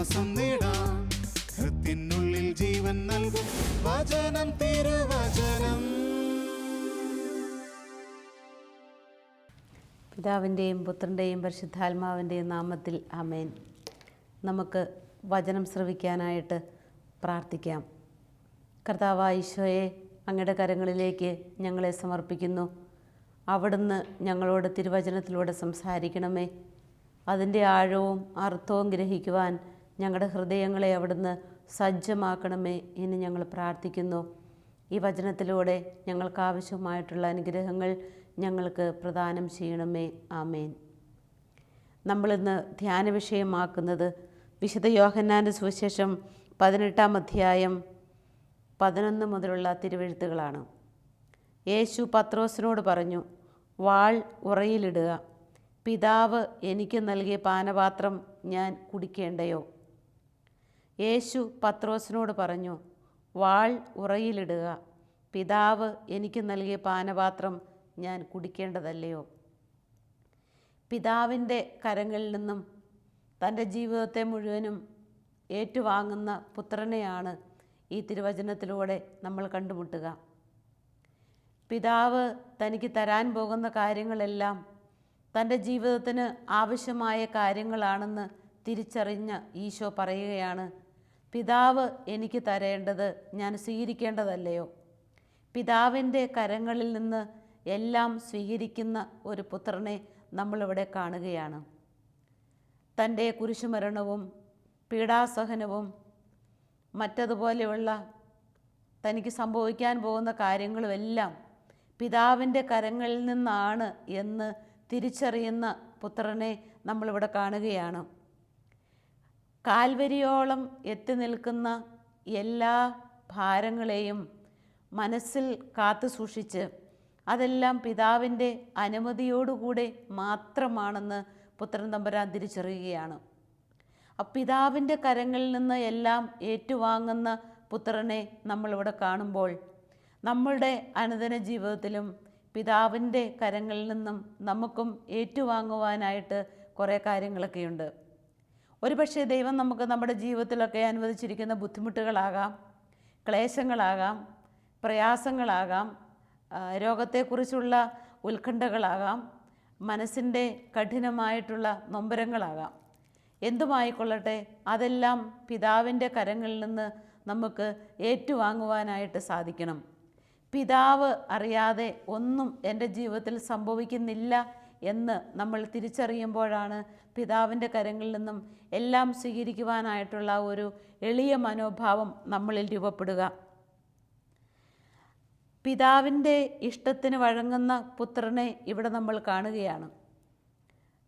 ആശ്വാസം നേടാം. ഹൃത്തിനുള്ളിൽ ജീവൻ നൽകും വചനം, തിരുവചനം. പിതാവിൻ്റെയും പുത്രൻ്റെയും പരിശുദ്ധാത്മാവിൻ്റെയും നാമത്തിൽ ആമേൻ. നമുക്ക് വചനം ശ്രവിക്കാനായിട്ട് പ്രാർത്ഥിക്കാം. കർത്താവായ ഈശോയെ, അങ്ങയുടെ കരങ്ങളിലേക്ക് ഞങ്ങളെ സമർപ്പിക്കുന്നു. അവിടുന്ന് ഞങ്ങളോട് തിരുവചനത്തിലൂടെ സംസാരിക്കണമേ. അതിൻ്റെ ആഴവും അർത്ഥവും ഗ്രഹിക്കുവാൻ ഞങ്ങളുടെ ഹൃദയങ്ങളെ അവിടുന്ന് സജ്ജമാക്കണമേ എന്ന് ഞങ്ങൾ പ്രാർത്ഥിക്കുന്നു. ഈ വചനത്തിലൂടെ ഞങ്ങൾക്ക് ആവശ്യമായിട്ടുള്ള അനുഗ്രഹങ്ങൾ ഞങ്ങൾക്ക് പ്രദാനം ചെയ്യണമേ. ആമേൻ. നമ്മളിന്ന് ധ്യാന വിഷയമാക്കുന്നത് വിശുദ്ധ യോഹന്നാൻ്റെ സുവിശേഷം 18-ാം അധ്യായം 11 മുതലുള്ള തിരുവെഴുത്തുകളാണ്. യേശു പത്രോസിനോട് പറഞ്ഞു, വാൾ ഉറയിലിടുക. പിതാവ് എനിക്ക് നൽകിയ പാനപാത്രം ഞാൻ കുടിക്കേണ്ടയോ? യേശു പത്രോസിനോട് പറഞ്ഞു, വാൾ ഉറയിലിടുക. പിതാവ് എനിക്ക് നൽകിയ പാനപാത്രം ഞാൻ കുടിക്കേണ്ടതല്ലയോ? പിതാവിൻ്റെ കരങ്ങളിൽ നിന്നും തൻ്റെ ജീവിതത്തെ മുഴുവനും ഏറ്റുവാങ്ങുന്ന പുത്രനെയാണ് ഈ തിരുവചനത്തിലൂടെ നമ്മൾ കണ്ടുമുട്ടുക. പിതാവ് തനിക്ക് തരാൻ പോകുന്ന കാര്യങ്ങളെല്ലാം തൻ്റെ ജീവിതത്തിന് ആവശ്യമായ കാര്യങ്ങളാണെന്ന് തിരിച്ചറിഞ്ഞ ഈശോ പറയുകയാണ്, പിതാവ് എനിക്ക് തരേണ്ടത് ഞാൻ സ്വീകരിക്കേണ്ടതല്ലയോ? പിതാവിൻ്റെ കരങ്ങളിൽ നിന്ന് എല്ലാം സ്വീകരിക്കുന്ന ഒരു പുത്രനെ നമ്മളിവിടെ കാണുകയാണ്. തൻ്റെ കുരിശുമരണവും പീഡാസഹനവും മറ്റതുപോലെയുള്ള തനിക്ക് സംഭവിക്കാൻ പോകുന്ന കാര്യങ്ങളുമെല്ലാം പിതാവിൻ്റെ കരങ്ങളിൽ നിന്നാണ് എന്ന് തിരിച്ചറിയുന്ന പുത്രനെ നമ്മളിവിടെ കാണുകയാണ്. കാൽവരിയോളം എത്തി നിൽക്കുന്ന എല്ലാ ഭാരങ്ങളെയും മനസ്സിൽ കാത്തു സൂക്ഷിച്ച് അതെല്ലാം പിതാവിൻ്റെ അനുമതിയോടുകൂടെ മാത്രമാണെന്ന് പുത്രൻ തമ്പുരാൻ തിരിച്ചറിയുകയാണ്. പിതാവിൻ്റെ കരങ്ങളിൽ നിന്ന് എല്ലാം ഏറ്റുവാങ്ങുന്ന പുത്രനെ നമ്മളിവിടെ കാണുമ്പോൾ നമ്മളുടെ അനുദിന ജീവിതത്തിലും പിതാവിൻ്റെ കരങ്ങളിൽ നിന്നും നമുക്കും ഏറ്റുവാങ്ങുവാനായിട്ട് കുറേ കാര്യങ്ങളൊക്കെയുണ്ട്. ഒരുപക്ഷെ ദൈവം നമുക്ക് നമ്മുടെ ജീവിതത്തിലൊക്കെ അനുവദിച്ചിരിക്കുന്ന ബുദ്ധിമുട്ടുകളാകാം, ക്ലേശങ്ങളാകാം, പ്രയാസങ്ങളാകാം, രോഗത്തെക്കുറിച്ചുള്ള ഉത്കണ്ഠകളാകാം, മനസ്സിൻ്റെ കഠിനമായിട്ടുള്ള നൊമ്പരങ്ങളാകാം. എന്തുമായിക്കൊള്ളട്ടെ, അതെല്ലാം പിതാവിൻ്റെ കരങ്ങളിൽ നിന്ന് നമുക്ക് ഏറ്റുവാങ്ങുവാനായിട്ട് സാധിക്കണം. പിതാവ് അറിയാതെ ഒന്നും എൻ്റെ ജീവിതത്തിൽ സംഭവിക്കുന്നില്ല എന്ന് നമ്മൾ തിരിച്ചറിയുമ്പോഴാണ് പിതാവിൻ്റെ കരങ്ങളിൽ നിന്നും എല്ലാം സ്വീകരിക്കുവാനായിട്ടുള്ള ഒരു എളിയ മനോഭാവം നമ്മളിൽ രൂപപ്പെടുക. പിതാവിൻ്റെ ഇഷ്ടത്തിന് വഴങ്ങുന്ന പുത്രനെ ഇവിടെ നമ്മൾ കാണുകയാണ്.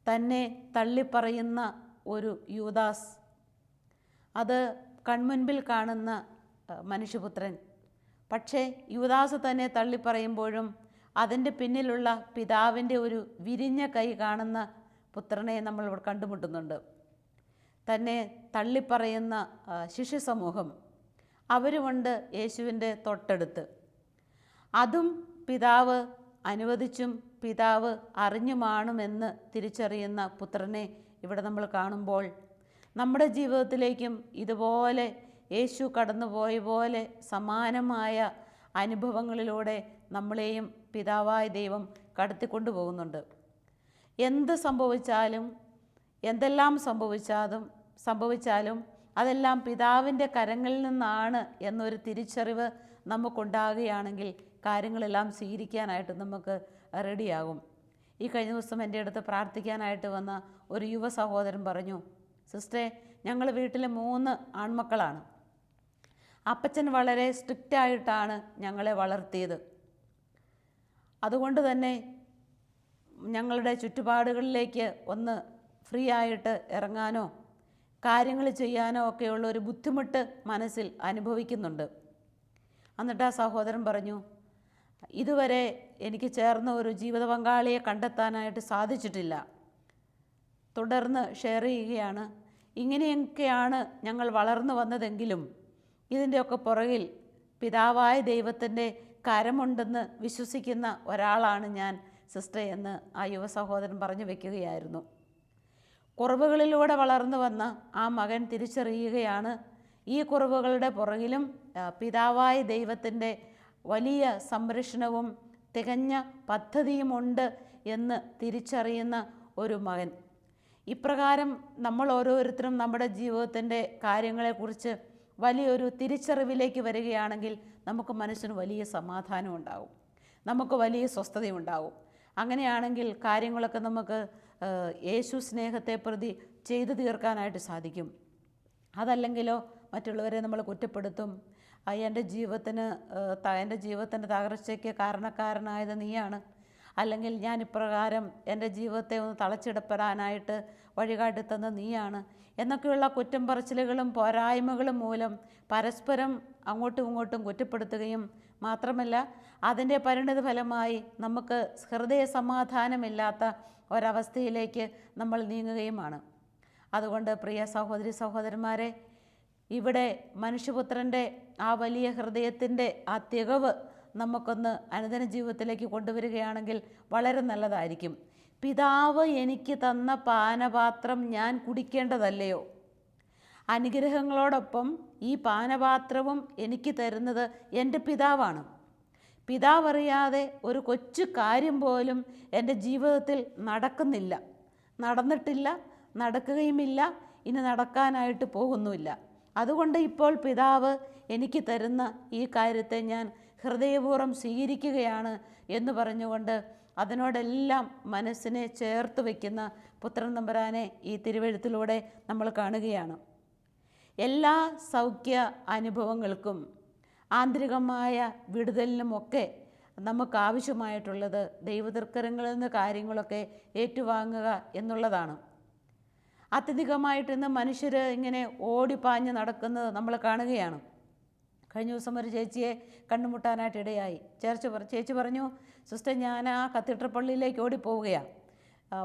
തന്നെ തള്ളിപ്പറയുന്ന ഒരു യൂദാസ്, അത് കൺമുൻപിൽ കാണുന്ന മനുഷ്യപുത്രൻ. പക്ഷേ യൂദാസ് തന്നെ തള്ളിപ്പറയുമ്പോഴും അതിൻ്റെ പിന്നിലുള്ള പിതാവിൻ്റെ ഒരു വിരിഞ്ഞ കൈ കാണുന്ന പുത്രനെ നമ്മൾ ഇവിടെ കണ്ടുമുട്ടുന്നുണ്ട്. തന്നെ തള്ളിപ്പറയുന്ന ശിഷ്യ സമൂഹം, അവരുമുണ്ട് യേശുവിൻ്റെ തൊട്ടടുത്ത്. അതും പിതാവ് അനുവദിച്ചും പിതാവ് അറിഞ്ഞുമാണെന്ന് തിരിച്ചറിയുന്ന പുത്രനെ ഇവിടെ നമ്മൾ കാണുമ്പോൾ നമ്മുടെ ജീവിതത്തിലേക്കും ഇതുപോലെ യേശു കടന്നുപോയ പോലെ സമാനമായ അനുഭവങ്ങളിലൂടെ നമ്മളെയും പിതാവായ ദൈവം കടത്തിക്കൊണ്ടുപോകുന്നുണ്ട്. എന്ത് സംഭവിച്ചാലും എന്തെല്ലാം സംഭവിച്ചാലും അതെല്ലാം പിതാവിൻ്റെ കരങ്ങളിൽ നിന്നാണ് എന്നൊരു തിരിച്ചറിവ് നമുക്കുണ്ടാകുകയാണെങ്കിൽ കാര്യങ്ങളെല്ലാം സ്വീകരിക്കാനായിട്ട് നമുക്ക് റെഡിയാകും. ഈ കഴിഞ്ഞ ദിവസം എൻ്റെ അടുത്ത് പ്രാർത്ഥിക്കാനായിട്ട് വന്ന ഒരു യുവ സഹോദരൻ പറഞ്ഞു, സിസ്റ്ററെ, ഞങ്ങൾ വീട്ടിലെ 3 ആൺമക്കളാണ്. അപ്പച്ചൻ വളരെ സ്ട്രിക്റ്റായിട്ടാണ് ഞങ്ങളെ വളർത്തിയത്. അതുകൊണ്ട് തന്നെ ഞങ്ങളുടെ ചുറ്റുപാടുകളിലേക്ക് ഒന്ന് ഫ്രീ ആയിട്ട് ഇറങ്ങാനോ കാര്യങ്ങൾ ചെയ്യാനോ ഒക്കെയുള്ള ഒരു ബുദ്ധിമുട്ട് മനസ്സിൽ അനുഭവിക്കുന്നുണ്ട്. എന്നിട്ട് ആ സഹോദരൻ പറഞ്ഞു, ഇതുവരെ എനിക്ക് ചേർന്ന ഒരു ജീവിത പങ്കാളിയെ കണ്ടെത്താനായിട്ട് സാധിച്ചിട്ടില്ല. തുടർന്ന് ഷെയർ ചെയ്യുകയാണ്, ഇങ്ങനെയൊക്കെയാണ് ഞങ്ങൾ വളർന്നു വന്നതെങ്കിലും ഇതിൻ്റെയൊക്കെ പുറകിൽ പിതാവായ ദൈവത്തിൻ്റെ കരമുണ്ടെന്ന് വിശ്വസിക്കുന്ന ഒരാളാണ് ഞാൻ സിസ്റ്റർ എന്ന് ആ യുവ സഹോദരൻ പറഞ്ഞു വയ്ക്കുകയായിരുന്നു. കുറവുകളിലൂടെ വളർന്നു വന്ന ആ മകൻ തിരിച്ചറിയുകയാണ് ഈ കുറവുകളുടെ പുറകിലും പിതാവായ ദൈവത്തിൻ്റെ വലിയ സംരക്ഷണവും തികഞ്ഞ പദ്ധതിയുമുണ്ട് എന്ന് തിരിച്ചറിയുന്ന ഒരു മകൻ. ഇപ്രകാരം നമ്മൾ ഓരോരുത്തരും നമ്മുടെ ജീവിതത്തിൻ്റെ കാര്യങ്ങളെക്കുറിച്ച് വലിയൊരു തിരിച്ചറിവിലേക്ക് വരികയാണെങ്കിൽ നമുക്ക് മനസ്സിന് വലിയ സമാധാനം ഉണ്ടാകും, നമുക്ക് വലിയ സ്വസ്ഥതയുണ്ടാകും. അങ്ങനെയാണെങ്കിൽ കാര്യങ്ങളൊക്കെ നമുക്ക് യേശു സ്നേഹത്തെ പ്രതി ചെയ്തു തീർക്കാനായിട്ട് സാധിക്കും. അതല്ലെങ്കിലോ മറ്റുള്ളവരെ നമ്മൾ കുറ്റപ്പെടുത്തും. എൻ്റെ ജീവിതത്തിൻ്റെ തകർച്ചയ്ക്ക് കാരണക്കാരനായത് നീയാണ്, അല്ലെങ്കിൽ ഞാൻ ഇപ്രകാരം എൻ്റെ ജീവിതത്തെ ഒന്ന് തളച്ചിടപ്പെടാനായിട്ട് വഴികാട്ടിത്തന്ന നീയാണ് എന്നൊക്കെയുള്ള കുറ്റം പറച്ചിലുകളും പോരായ്മകളും മൂലം പരസ്പരം അങ്ങോട്ടും ഇങ്ങോട്ടും കുറ്റപ്പെടുത്തുകയും മാത്രമല്ല അതിൻ്റെ പരിണിത ഫലമായി നമുക്ക് ഹൃദയ സമാധാനമില്ലാത്ത ഒരവസ്ഥയിലേക്ക് നമ്മൾ നീങ്ങുകയുമാണ്. അതുകൊണ്ട് പ്രിയ സഹോദരി സഹോദരന്മാരെ, ഇവിടെ മനുഷ്യപുത്രൻ്റെ ആ വലിയ ഹൃദയത്തിൻ്റെ ആ തികവ് നമുക്കൊന്ന് അനുദിന ജീവിതത്തിലേക്ക് കൊണ്ടുവരികയാണെങ്കിൽ വളരെ നല്ലതായിരിക്കും. പിതാവ് എനിക്ക് തന്ന പാനപാത്രം ഞാൻ കുടിക്കേണ്ടതല്ലയോ? അനുഗ്രഹങ്ങളോടൊപ്പം ഈ പാനപാത്രവും എനിക്ക് തരുന്നത് എൻ്റെ പിതാവാണ്. പിതാവ് അറിയാതെ ഒരു കൊച്ചു കാര്യം പോലും എൻ്റെ ജീവിതത്തിൽ നടന്നിട്ടില്ല, നടക്കുകയുമില്ല, ഇനി നടക്കാനായിട്ട് പോകുന്നുമില്ല. അതുകൊണ്ട് ഇപ്പോൾ പിതാവ് എനിക്ക് തരുന്ന ഈ കാര്യത്തെ ഞാൻ ഹൃദയപൂർവ്വം സ്വീകരിക്കുകയാണ് എന്ന് പറഞ്ഞുകൊണ്ട് അതിനോടെല്ലാം മനസ്സിനെ ചേർത്ത് വയ്ക്കുന്ന പുത്രൻ തമ്പുരാനെ ഈ തിരുവെഴുത്തിലൂടെ നമ്മൾ കാണുകയാണ്. എല്ലാ സൗഖ്യ അനുഭവങ്ങൾക്കും ആന്തരികമായ വിടുതലിനുമൊക്കെ നമുക്ക് ആവശ്യമായിട്ടുള്ളത് ദൈവതൃക്കരങ്ങളിൽ നിന്ന് കാര്യങ്ങളൊക്കെ ഏറ്റുവാങ്ങുക എന്നുള്ളതാണ്. അത്യധികമായിട്ട് ഇന്ന് മനുഷ്യർ ഇങ്ങനെ ഓടിപ്പാഞ്ഞ് നടക്കുന്നത് നമ്മൾ കാണുകയാണ്. കഴിഞ്ഞ ദിവസം ഒരു ചേച്ചിയെ കണ്ടുമുട്ടാനായിട്ട് ഇടയായി. ചേച്ചി പറഞ്ഞു, സിസ്റ്റർ ഞാൻ ആ കത്തീഡ്രൽ പള്ളിയിലേക്ക് ഓടിപ്പോവുകയാണ്,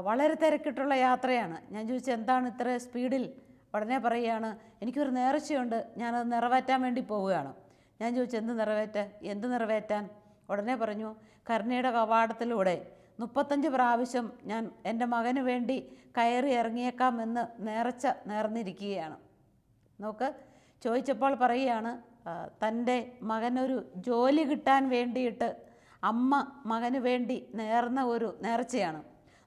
വളരെ തിരക്കിട്ടുള്ള യാത്രയാണ്. ഞാൻ ചോദിച്ചു എന്താണ് ഇത്ര സ്പീഡിൽ? ഉടനെ പറയുകയാണ് എനിക്കൊരു നേർച്ചയുണ്ട്, ഞാനത് നിറവേറ്റാൻ വേണ്ടി പോവുകയാണ്. ഞാൻ ചോദിച്ചു എന്ത് നിറവേറ്റാൻ? ഉടനെ പറഞ്ഞു കരുണയുടെ കവാടത്തിലൂടെ 35 പ്രാവശ്യം ഞാൻ എൻ്റെ മകന് വേണ്ടി കയറി ഇറങ്ങിയേക്കാമെന്ന് നേർന്നിരിക്കുകയാണ്. നോക്ക്, ചോദിച്ചപ്പോൾ പറയുകയാണ് തൻ്റെ മകനൊരു ജോലി കിട്ടാൻ വേണ്ടിയിട്ട് അമ്മ മകന് വേണ്ടി നേർന്ന ഒരു നേർച്ചയാണ്.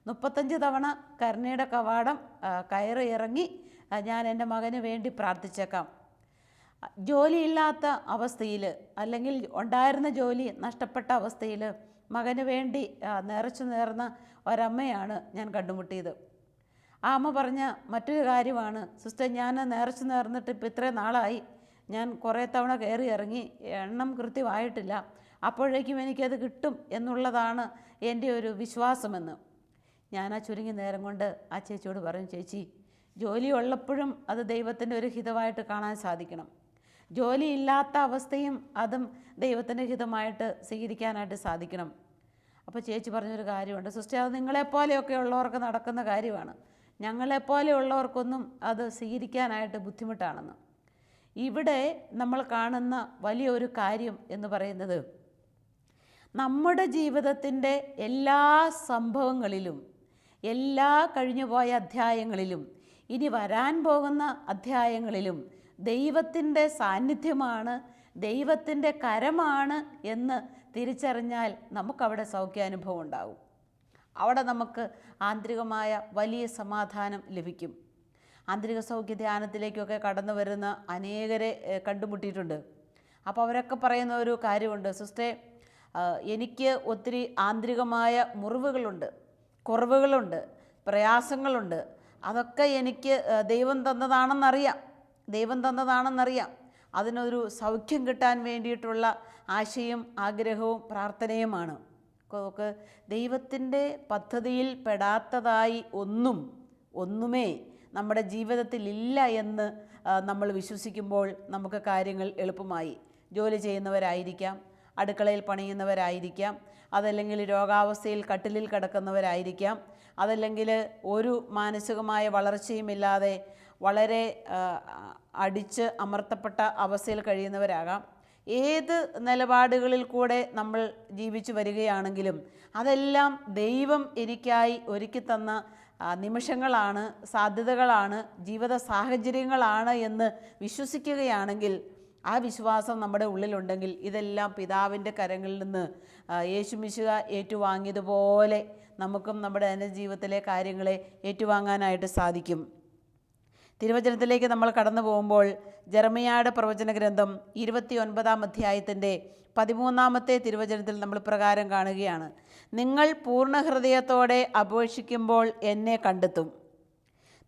35 തവണ കരുണയുടെ കവാടം കയറി ഇറങ്ങി ഞാൻ എൻ്റെ മകന് വേണ്ടി പ്രാർത്ഥിച്ചേക്കാം. ജോലിയില്ലാത്ത അവസ്ഥയിൽ അല്ലെങ്കിൽ ഉണ്ടായിരുന്ന ജോലി നഷ്ടപ്പെട്ട അവസ്ഥയിൽ മകന് വേണ്ടി നേർന്ന ഒരമ്മയാണ് ഞാൻ കണ്ടുമുട്ടിയത്. ആ അമ്മ പറഞ്ഞ മറ്റൊരു കാര്യമാണ്, സിസ്റ്റർ ഞാൻ നേർന്നിട്ട് ഇപ്പോൾ ഇത്രയും നാളായി, ഞാൻ കുറേ തവണ കയറി ഇറങ്ങി, എണ്ണം കൃത്യമായിട്ടില്ല, അപ്പോഴേക്കും എനിക്കത് കിട്ടും എന്നുള്ളതാണ് എൻ്റെ ഒരു വിശ്വാസമെന്ന്. ഞാൻ ആ ചുരുങ്ങിയ നേരം കൊണ്ട് ആ ചേച്ചിയോട് പറഞ്ഞു, ചേച്ചി ജോലി ഉള്ളപ്പോഴും അത് ദൈവത്തിൻ്റെ ഒരു ഹിതമായിട്ട് കാണാൻ സാധിക്കണം, ജോലിയില്ലാത്ത അവസ്ഥയും അതും ദൈവത്തിൻ്റെ ഹിതമായിട്ട് സ്വീകരിക്കാനായിട്ട് സാധിക്കണം. അപ്പോൾ ചേച്ചി പറഞ്ഞൊരു കാര്യമുണ്ട്, സിസ്റ്റർ അത് നിങ്ങളെപ്പോലെയൊക്കെ ഉള്ളവർക്ക് നടക്കുന്ന കാര്യമാണ്, ഞങ്ങളെപ്പോലെയുള്ളവർക്കൊന്നും അത് സ്വീകരിക്കാനായിട്ട് ബുദ്ധിമുട്ടാണെന്ന്. ഇവിടെ നമ്മൾ കാണുന്ന വലിയൊരു കാര്യം എന്ന് പറയുന്നത് നമ്മുടെ ജീവിതത്തിൻ്റെ എല്ലാ സംഭവങ്ങളിലും, എല്ലാ കഴിഞ്ഞുപോയ അധ്യായങ്ങളിലും, ഇനി വരാൻ പോകുന്ന അധ്യായങ്ങളിലും ദൈവത്തിൻ്റെ സാന്നിധ്യമാണ്, ദൈവത്തിൻ്റെ കരമാണ് എന്ന് തിരിച്ചറിഞ്ഞാൽ നമുക്കവിടെ സൗഖ്യാനുഭവം ഉണ്ടാകും. അവിടെ നമുക്ക് ആന്തരികമായ വലിയ സമാധാനം ലഭിക്കും. ആന്തരിക സൗഖ്യ ധ്യാനത്തിലേക്കൊക്കെ കടന്നു വരുന്ന അനേകരെ കണ്ടുമുട്ടിയിട്ടുണ്ട്. അപ്പോൾ അവരൊക്കെ പറയുന്ന ഒരു കാര്യമുണ്ട്, സിസ്റ്റേ എനിക്ക് ഒത്തിരി ആന്തരികമായ മുറിവുകളുണ്ട്, കുറവുകളുണ്ട്, പ്രയാസങ്ങളുണ്ട്, അതൊക്കെ എനിക്ക് ദൈവം തന്നതാണെന്നറിയാം. അതിനൊരു സൗഖ്യം കിട്ടാൻ വേണ്ടിയിട്ടുള്ള ആശയും ആഗ്രഹവും പ്രാർത്ഥനയുമാണ്. നമുക്ക് ദൈവത്തിൻ്റെ പദ്ധതിയിൽ പെടാത്തതായി ഒന്നുമേ നമ്മുടെ ജീവിതത്തിലില്ല എന്ന് നമ്മൾ വിശ്വസിക്കുമ്പോൾ നമുക്ക് കാര്യങ്ങൾ എളുപ്പമായി. ജോലി ചെയ്യുന്നവരായിരിക്കാം, അടുക്കളയിൽ പണിയുന്നവരായിരിക്കാം, അതല്ലെങ്കിൽ രോഗാവസ്ഥയിൽ കട്ടിലിൽ കിടക്കുന്നവരായിരിക്കാം, അതല്ലെങ്കിൽ ഒരു മാനസികമായ വളർച്ചയുമില്ലാതെ വളരെ അടിച്ച് അമർത്തപ്പെട്ട അവസ്ഥയിൽ കഴിയുന്നവരാകാം. ഏത് നിലപാടുകളിൽ കൂടെ നമ്മൾ ജീവിച്ചു വരികയാണെങ്കിലും അതെല്ലാം ദൈവം എനിക്കായി ഒരുക്കി തന്ന നിമിഷങ്ങളാണ്, സാധ്യതകളാണ്, ജീവിത സാഹചര്യങ്ങളാണ് എന്ന് വിശ്വസിക്കുകയാണെങ്കിൽ, ആ വിശ്വാസം നമ്മുടെ ഉള്ളിലുണ്ടെങ്കിൽ ഇതെല്ലാം പിതാവിൻ്റെ കരങ്ങളിൽ നിന്ന് യേശുമിശിഹ ഏറ്റുവാങ്ങിയതുപോലെ നമുക്കും നമ്മുടെ ജീവിതത്തിലെ കാര്യങ്ങളെ ഏറ്റുവാങ്ങാനായിട്ട് സാധിക്കും. തിരുവചനത്തിലേക്ക് നമ്മൾ കടന്നു പോകുമ്പോൾ ജെറമ്യായുടെ പ്രവചന ഗ്രന്ഥം 29 അധ്യായത്തിൻ്റെ 13 തിരുവചനത്തിൽ നമ്മൾ പ്രകാരം കാണുകയാണ്: നിങ്ങൾ പൂർണ്ണ ഹൃദയത്തോടെ അപേക്ഷിക്കുമ്പോൾ എന്നെ കണ്ടെത്തും.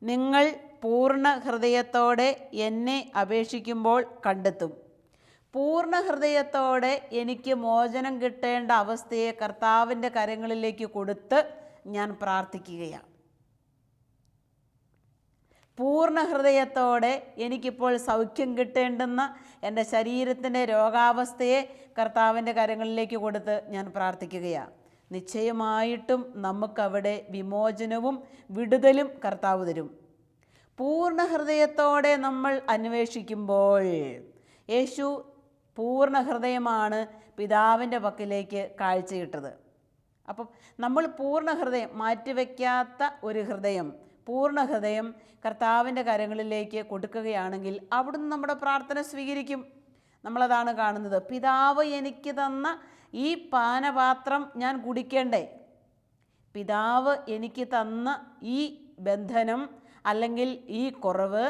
നിങ്ങൾ പൂർണ്ണ ഹൃദയത്തോടെ എന്നെ അപേക്ഷിക്കുമ്പോൾ കണ്ടെത്തും. പൂർണ്ണ ഹൃദയത്തോടെ എനിക്ക് മോചനം കിട്ടേണ്ട അവസ്ഥയെ കർത്താവിൻ്റെ കരങ്ങളിലേക്ക് കൊടുത്ത് ഞാൻ പ്രാർത്ഥിക്കുകയാണ്. പൂർണ്ണ ഹൃദയത്തോടെ എനിക്കിപ്പോൾ സൗഖ്യം കിട്ടേണ്ടുന്ന എൻ്റെ ശരീരത്തിൻ്റെ രോഗാവസ്ഥയെ കർത്താവിൻ്റെ കരങ്ങളിലേക്ക് കൊടുത്ത് ഞാൻ പ്രാർത്ഥിക്കുകയാണ്. നിശ്ചയമായിട്ടും നമുക്കവിടെ വിമോചനവും വിടുതലും കർത്താവ് തരും. പൂർണ്ണ ഹൃദയത്തോടെ നമ്മൾ അന്വേഷിക്കുമ്പോൾ, യേശു പൂർണ്ണ ഹൃദയമാണ് പിതാവിൻ്റെ പക്കലേക്ക് കാഴ്ചയിട്ടത്. അപ്പം നമ്മൾ പൂർണ്ണ ഹൃദയം, മാറ്റിവെക്കാത്ത ഒരു ഹൃദയം, പൂർണ്ണ ഹൃദയം കർത്താവിൻ്റെ കരങ്ങളിലേക്ക് കൊടുക്കുകയാണെങ്കിൽ അവിടുന്ന് നമ്മുടെ പ്രാർത്ഥന സ്വീകരിക്കും. നമ്മളതാണ് കാണുന്നത്. പിതാവ് എനിക്ക് തന്ന ഈ പാനപാത്രം ഞാൻ കുടിക്കേണ്ടേ? പിതാവ് എനിക്ക് തന്ന ഈ ബന്ധനം, അല്ലെങ്കിൽ ഈ കുറവ്,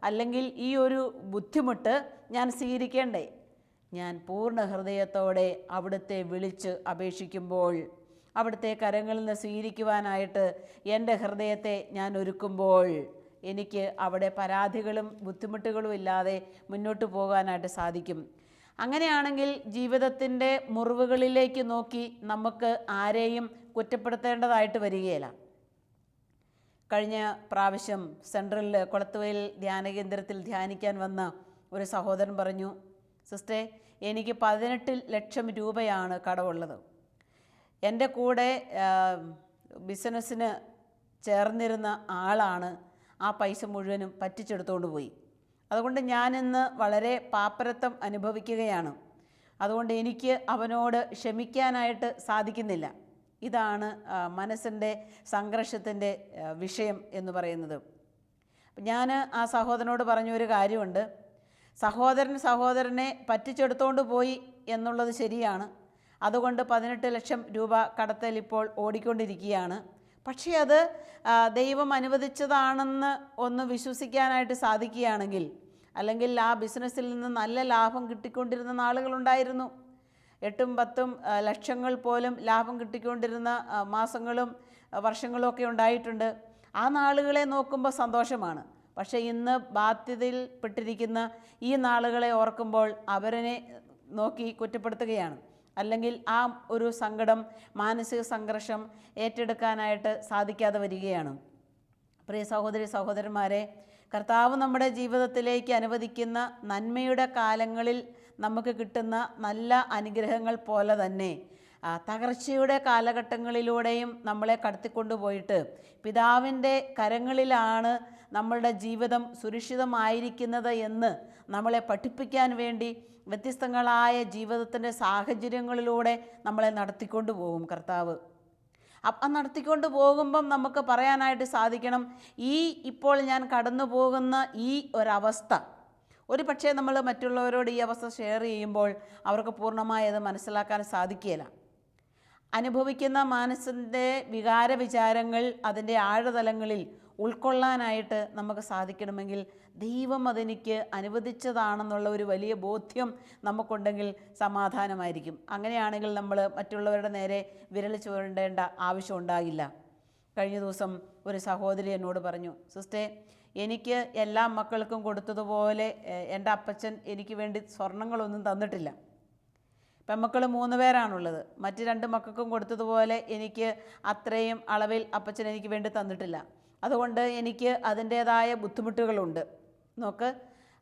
അല്ലെങ്കിൽ ഈ ഒരു ബുദ്ധിമുട്ട് ഞാൻ സ്വീകരിക്കേണ്ടേ? ഞാൻ പൂർണ്ണ ഹൃദയത്തോടെ അവിടുത്തെ വിളിച്ച് അപേക്ഷിക്കുമ്പോൾ, അവിടുത്തെ കരങ്ങളിൽ നിന്ന് സ്വീകരിക്കുവാനായിട്ട് എൻ്റെ ഹൃദയത്തെ ഞാൻ ഒരുക്കുമ്പോൾ, എനിക്ക് അവിടെ പരാതികളും ബുദ്ധിമുട്ടുകളും ഇല്ലാതെ മുന്നോട്ട് പോകാനായിട്ട് സാധിക്കും. അങ്ങനെയാണെങ്കിൽ ജീവിതത്തിൻ്റെ മുറിവുകളിലേക്ക് നോക്കി നമുക്ക് ആരെയും കുറ്റപ്പെടുത്തേണ്ടതായിട്ട് വരികയില്ല. കഴിഞ്ഞ പ്രാവശ്യം സെൻട്രലിൽ കൊളത്തുവയിൽ ധ്യാനകേന്ദ്രത്തിൽ ധ്യാനിക്കാൻ വന്ന ഒരു സഹോദരൻ പറഞ്ഞു, സിസ്റ്ററെ, എനിക്ക് 18 ലക്ഷം രൂപയാണ് കടമുള്ളത്. എൻ്റെ കൂടെ ബിസിനസ്സിന് ചേർന്നിരുന്ന ആളാണ് ആ പൈസ മുഴുവനും പറ്റിച്ചെടുത്തുകൊണ്ട് പോയി. അതുകൊണ്ട് ഞാനിന്ന് വളരെ പാപ്പരത്വം അനുഭവിക്കുകയാണ്. അതുകൊണ്ട് എനിക്ക് അവനോട് ക്ഷമിക്കാനായിട്ട് സാധിക്കുന്നില്ല. ഇതാണ് മനസ്സിൻ്റെ സംഘർഷത്തിൻ്റെ വിഷയം എന്ന് പറയുന്നത്. ഞാൻ ആ സഹോദരനോട് പറഞ്ഞൊരു കാര്യമുണ്ട്. സഹോദരനെ പറ്റിച്ചെടുത്തുകൊണ്ട് പോയി എന്നുള്ളത് ശരിയാണ്. അതുകൊണ്ട് 18 ലക്ഷം രൂപ കടത്തൽ ഇപ്പോൾ ഓടിക്കൊണ്ടിരിക്കുകയാണ്. പക്ഷേ അത് ദൈവം അനുവദിച്ചതാണെന്ന് ഒന്ന് വിശ്വസിക്കാനായിട്ട് സാധിക്കുകയാണെങ്കിൽ, അല്ലെങ്കിൽ ആ ബിസിനസ്സിൽ നിന്ന് നല്ല ലാഭം കിട്ടിക്കൊണ്ടിരുന്ന നാളുകളുണ്ടായിരുന്നു. 8-10 ലക്ഷങ്ങൾ പോലും ലാഭം കിട്ടിക്കൊണ്ടിരുന്ന മാസങ്ങളും വർഷങ്ങളും ഒക്കെ ഉണ്ടായിട്ടുണ്ട്. ആ നാളുകളെ നോക്കുമ്പോൾ സന്തോഷമാണ്. പക്ഷേ ഇന്ന് ബാധ്യതയിൽ പെട്ടിരിക്കുന്ന ഈ നാളുകളെ ഓർക്കുമ്പോൾ അവരെ നോക്കി കുറ്റപ്പെടുത്തുകയാണ്. അല്ലെങ്കിൽ ആ ഒരു സങ്കടം, മാനസിക സംഘർഷം ഏറ്റെടുക്കാനായിട്ട് സാധിക്കാതെ വരികയാണ്. പ്രിയ സഹോദരി സഹോദരന്മാരെ, കർത്താവ് നമ്മുടെ ജീവിതത്തിലേക്ക് അനുവദിക്കുന്ന നന്മയുടെ കാലങ്ങളിൽ നമുക്ക് കിട്ടുന്ന നല്ല അനുഗ്രഹങ്ങൾ പോലെ തന്നെ തകർച്ചയുടെ കാലഘട്ടങ്ങളിലൂടെയും നമ്മളെ കടത്തിക്കൊണ്ടുപോയിട്ട് പിതാവിൻ്റെ കരങ്ങളിലാണ് നമ്മളുടെ ജീവിതം സുരക്ഷിതമായിരിക്കുന്നത് എന്ന് നമ്മളെ പഠിപ്പിക്കാൻ വേണ്ടി വ്യത്യസ്തങ്ങളായ ജീവിതത്തിൻ്റെ സാഹചര്യങ്ങളിലൂടെ നമ്മളെ നടത്തിക്കൊണ്ടു പോകും കർത്താവ്. നടത്തിക്കൊണ്ട് പോകുമ്പം നമുക്ക് പറയാനായിട്ട് സാധിക്കണം, ഇപ്പോൾ ഞാൻ കടന്നു പോകുന്ന ഈ ഒരവസ്ഥ, ഒരു പക്ഷേ നമ്മൾ മറ്റുള്ളവരോട് ഈ അവസ്ഥ ഷെയർ ചെയ്യുമ്പോൾ അവർക്ക് പൂർണ്ണമായി അത് മനസ്സിലാക്കാൻ സാധിക്കുകയില്ല. അനുഭവിക്കുന്ന മനസ്സിൻ്റെ വികാര വിചാരങ്ങൾ അതിൻ്റെ ആഴതലങ്ങളിൽ ഉൾക്കൊള്ളാനായിട്ട് നമുക്ക് സാധിക്കണമെങ്കിൽ ദൈവം അതെനിക്ക് അനുവദിച്ചതാണെന്നുള്ള ഒരു വലിയ ബോധ്യം നമുക്കുണ്ടെങ്കിൽ സമാധാനമായിരിക്കും. അങ്ങനെയാണെങ്കിൽ നമ്മൾ മറ്റുള്ളവരുടെ നേരെ വിരൽ ചൂണ്ടേണ്ട ആവശ്യം ഉണ്ടാകില്ല. കഴിഞ്ഞ ദിവസം ഒരു സഹോദരി എന്നോട് പറഞ്ഞു, സിസ്റ്റേ, എനിക്ക് എല്ലാ മക്കൾക്കും കൊടുത്തതുപോലെ എൻ്റെ അപ്പച്ചൻ എനിക്ക് വേണ്ടി സ്വർണങ്ങളൊന്നും തന്നിട്ടില്ല. പെൺമക്കൾ 3 പേരാണുള്ളത്. മറ്റ് 2 മക്കൾക്കും കൊടുത്തതുപോലെ എനിക്ക് അത്രയും അളവിൽ അപ്പച്ചൻ എനിക്ക് വേണ്ടി തന്നിട്ടില്ല. അതുകൊണ്ട് എനിക്ക് അതിൻ്റേതായ ബുദ്ധിമുട്ടുകളുണ്ട്. നോക്ക്,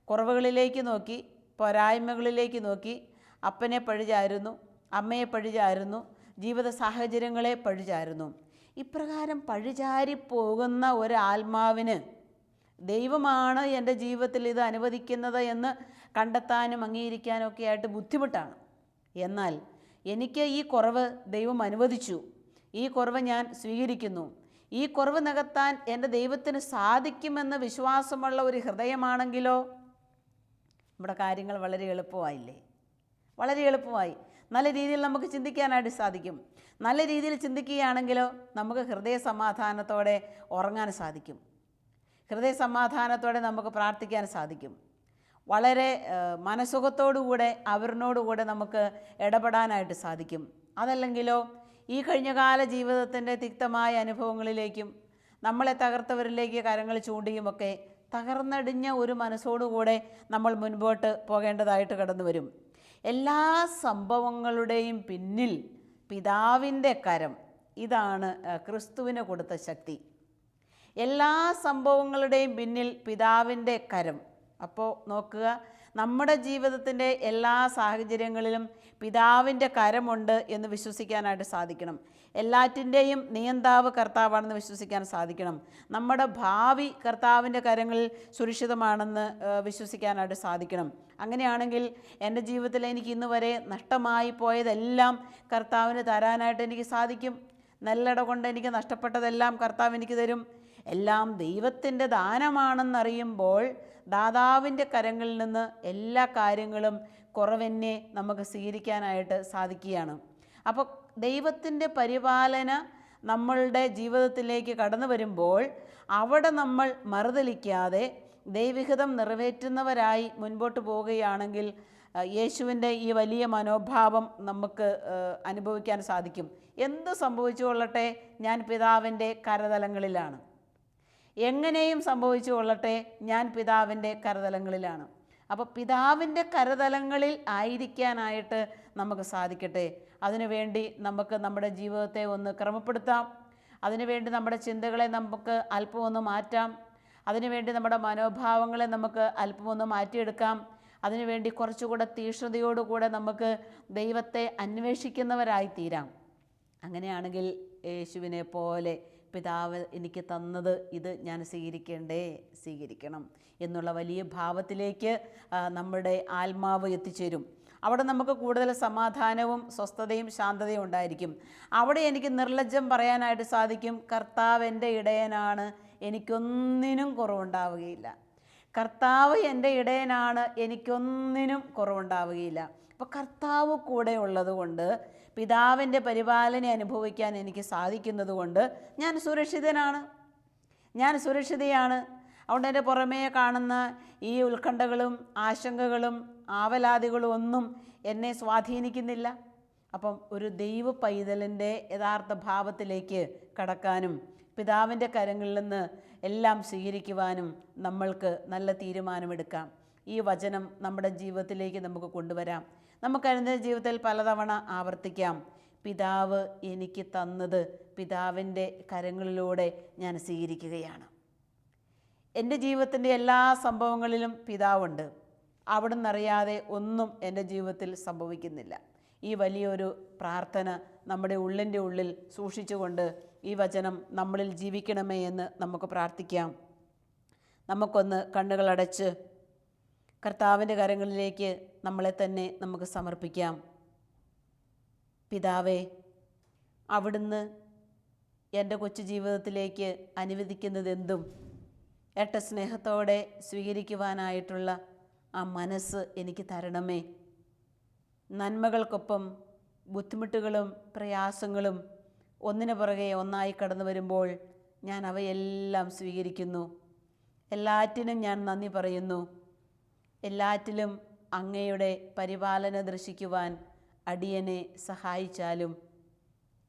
കുറവുകളിലേക്ക് നോക്കി, പോരായ്മകളിലേക്ക് നോക്കി അപ്പനെ പഴിചാരുന്നു, അമ്മയെ പഴിചാരുന്നു, ജീവിത സാഹചര്യങ്ങളെ പഴിചാരുന്നു. ഇപ്രകാരം പഴിചാരിപ്പോകുന്ന ഒരാത്മാവിന് ദൈവമാണ് എൻ്റെ ജീവിതത്തിൽ ഇത് അനുവദിക്കുന്നത് എന്ന് കണ്ടെത്താനും അംഗീകരിക്കാനും ഒക്കെ ആയിട്ട് ബുദ്ധിമുട്ടാണ്. എന്നാൽ എനിക്ക് ഈ കുറവ് ദൈവം അനുവദിച്ചു, ഈ കുറവ് ഞാൻ സ്വീകരിക്കുന്നു, ഈ കുറവ് നികത്താൻ എൻ്റെ ദൈവത്തിന് സാധിക്കുമെന്ന് വിശ്വാസമുള്ള ഒരു ഹൃദയമാണെങ്കിലോ നമ്മുടെ കാര്യങ്ങൾ വളരെ എളുപ്പമായില്ലേ? വളരെ എളുപ്പമായി. നല്ല രീതിയിൽ നമുക്ക് ചിന്തിക്കാനായിട്ട് സാധിക്കും. നല്ല രീതിയിൽ ചിന്തിക്കുകയാണെങ്കിലോ നമുക്ക് ഹൃദയ സമാധാനത്തോടെ ഉറങ്ങാൻ സാധിക്കും. ഹൃദയ സമാധാനത്തോടെ നമുക്ക് പ്രാർത്ഥിക്കാൻ സാധിക്കും. വളരെ മനസുഖത്തോടുകൂടെ അവരിനോടുകൂടെ നമുക്ക് ഇടപെടാനായിട്ട് സാധിക്കും. അതല്ലെങ്കിലോ ഈ കഴിഞ്ഞകാല ജീവിതത്തിൻ്റെ തിക്തമായ അനുഭവങ്ങളിലേക്കും നമ്മളെ തകർത്തവരിലേക്ക് കരങ്ങൾ ചൂണ്ടിയുമൊക്കെ തകർന്നടിഞ്ഞ ഒരു മനസ്സോടുകൂടെ നമ്മൾ മുൻപോട്ട് പോകേണ്ടതായിട്ട് കടന്നു വരും. എല്ലാ സംഭവങ്ങളുടെയും പിന്നിൽ പിതാവിൻ്റെ കരം. ഇതാണ് ക്രിസ്തുവിന് കൊടുത്ത ശക്തി. എല്ലാ സംഭവങ്ങളുടെയും പിന്നിൽ പിതാവിൻ്റെ കരം. അപ്പോൾ നോക്കുക, നമ്മുടെ ജീവിതത്തിൻ്റെ എല്ലാ സാഹചര്യങ്ങളിലും പിതാവിൻ്റെ കരമുണ്ട് എന്ന് വിശ്വസിക്കാനായിട്ട് സാധിക്കണം. എല്ലാറ്റിൻ്റെയും നിയന്താവ് കർത്താവാണെന്ന് വിശ്വസിക്കാൻ സാധിക്കണം. നമ്മുടെ ഭാവി കർത്താവിൻ്റെ കരങ്ങളിൽ സുരക്ഷിതമാണെന്ന് വിശ്വസിക്കാനായിട്ട് സാധിക്കണം. അങ്ങനെയാണെങ്കിൽ എൻ്റെ ജീവിതത്തിൽ എനിക്ക് ഇന്ന് വരെ നഷ്ടമായി പോയതെല്ലാം കർത്താവിന് തരാനായിട്ട് എനിക്ക് സാധിക്കും. നല്ലട കൊണ്ട് എനിക്ക് നഷ്ടപ്പെട്ടതെല്ലാം കർത്താവ് എനിക്ക് തരും. എല്ലാം ദൈവത്തിൻ്റെ ദാനമാണെന്നറിയുമ്പോൾ ദാതാവിൻ്റെ കരങ്ങളിൽ നിന്ന് എല്ലാ കാര്യങ്ങളും കുറവെന്നെ നമുക്ക് സ്വീകരിക്കാനായിട്ട് സാധിക്കുകയാണ്. അപ്പോൾ ദൈവത്തിൻ്റെ പരിപാലന നമ്മളുടെ ജീവിതത്തിലേക്ക് കടന്നു വരുമ്പോൾ അവിടെ നമ്മൾ മറുതലിക്കാതെ ദൈവഹിതം നിറവേറ്റുന്നവരായി മുൻപോട്ട് പോവുകയാണെങ്കിൽ യേശുവിൻ്റെ ഈ വലിയ മനോഭാവം നമുക്ക് അനുഭവിക്കാൻ സാധിക്കും. എന്ത് സംഭവിച്ചു കൊള്ളട്ടെ, ഞാൻ പിതാവിൻ്റെ കരതലങ്ങളിലാണ്. എങ്ങനെയും സംഭവിച്ചു കൊള്ളട്ടെ, ഞാൻ പിതാവിൻ്റെ കരതലങ്ങളിലാണ്. അപ്പോൾ പിതാവിൻ്റെ കരതലങ്ങളിൽ ആയിരിക്കാനായിട്ട് നമുക്ക് സാധിക്കട്ടെ. അതിനുവേണ്ടി നമുക്ക് നമ്മുടെ ജീവിതത്തെ ഒന്ന് ക്രമപ്പെടുത്താം. അതിനുവേണ്ടി നമ്മുടെ ചിന്തകളെ നമുക്ക് അല്പമൊന്ന് മാറ്റാം. അതിനുവേണ്ടി നമ്മുടെ മനോഭാവങ്ങളെ നമുക്ക് അല്പമൊന്ന് മാറ്റിയെടുക്കാം. അതിനുവേണ്ടി കുറച്ചുകൂടെ തീക്ഷ്ണതയോടുകൂടെ നമുക്ക് ദൈവത്തെ അന്വേഷിക്കുന്നവരായി തീരാം. അങ്ങനെയാണെങ്കിൽ യേശുവിനെ പോലെ പിതാവ് എനിക്ക് തന്നത് ഇത് ഞാൻ സ്വീകരിക്കണം എന്നുള്ള വലിയ ഭാവത്തിലേക്ക് നമ്മുടെ ആത്മാവ് എത്തിച്ചേരും. അവിടെ നമുക്ക് കൂടുതൽ സമാധാനവും സ്വസ്ഥതയും ശാന്തതയും ഉണ്ടായിരിക്കും. അവിടെ എനിക്ക് നിർലജ്ജം പറയാനായിട്ട് സാധിക്കും, കർത്താവ് എൻ്റെ ഇടയനാണ്, എനിക്കൊന്നിനും കുറവുണ്ടാവുകയില്ല. കർത്താവ് എൻ്റെ ഇടയനാണ്, എനിക്കൊന്നിനും കുറവുണ്ടാവുകയില്ല. അപ്പോൾ കർത്താവ് കൂടെ ഉള്ളതുകൊണ്ട്, പിതാവിൻ്റെ പരിപാലന അനുഭവിക്കാൻ എനിക്ക് സാധിക്കുന്നത് കൊണ്ട് ഞാൻ സുരക്ഷിതനാണ്, ഞാൻ സുരക്ഷിതയാണ്. അതുകൊണ്ട് എൻ്റെ പുറമേ കാണുന്ന ഈ ഉത്കണ്ഠകളും ആശങ്കകളും ആവലാതികളും ഒന്നും എന്നെ സ്വാധീനിക്കുന്നില്ല. അപ്പം ഒരു ദൈവ പൈതലിൻ്റെ യഥാർത്ഥ ഭാവത്തിലേക്ക് കടക്കാനും പിതാവിൻ്റെ കരങ്ങളിൽ നിന്ന് എല്ലാം സ്വീകരിക്കുവാനും നമ്മൾക്ക് നല്ല തീരുമാനമെടുക്കാം. ഈ വചനം നമ്മുടെ ജീവിതത്തിലേക്ക് നമുക്ക് കൊണ്ടുവരാം. നമുക്കതിൻ്റെ ജീവിതത്തിൽ പലതവണ ആവർത്തിക്കാം. പിതാവ് എനിക്ക് തന്നത് പിതാവിൻ്റെ കരങ്ങളിലൂടെ ഞാൻ സ്വീകരിക്കുകയാണ്. എൻ്റെ ജീവിതത്തിൻ്റെ എല്ലാ സംഭവങ്ങളിലും പിതാവുണ്ട്. അവിടുന്ന് അറിയാതെ ഒന്നും എൻ്റെ ജീവിതത്തിൽ സംഭവിക്കുന്നില്ല. ഈ വലിയൊരു പ്രാർത്ഥന നമ്മുടെ ഉള്ളിൻ്റെ ഉള്ളിൽ സൂക്ഷിച്ചുകൊണ്ട് ഈ വചനം നമ്മളിൽ ജീവിക്കണമേ എന്ന് നമുക്ക് പ്രാർത്ഥിക്കാം. നമുക്കൊന്ന് കണ്ണുകളടച്ച് കർത്താവിൻ്റെ കരങ്ങളിലേക്ക് നമ്മളെ തന്നെ നമുക്ക് സമർപ്പിക്കാം. പിതാവേ, അവിടുന്ന് എൻ്റെ കൊച്ചു ജീവിതത്തിലേക്ക് അനുവദിക്കുന്നതെന്തും ഏട്ട സ്നേഹത്തോടെ സ്വീകരിക്കുവാനായിട്ടുള്ള ആ മനസ്സ് എനിക്ക് തരണമേ. നന്മകൾക്കൊപ്പം ബുദ്ധിമുട്ടുകളും പ്രയാസങ്ങളും ഒന്നിനു പുറകെ ഒന്നായി കടന്നു വരുമ്പോൾ ഞാൻ അവയെല്ലാം സ്വീകരിക്കുന്നു. എല്ലാറ്റിനും ഞാൻ നന്ദി പറയുന്നു. എല്ലാറ്റിലും അങ്ങയുടെ പരിപാലന ദർശിക്കുവാൻ അടിയനെ സഹായിച്ചാലും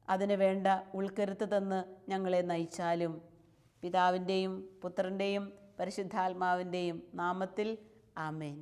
അതിന് വേണ്ട ഉൾക്കരുത്ത് തന്ന് ഞങ്ങളെ നയിച്ചാലും പിതാവിൻ്റെയും പുത്രൻ്റെയും പരിശുദ്ധാത്മാവിൻ്റെയും നാമത്തിൽ ആമേൻ.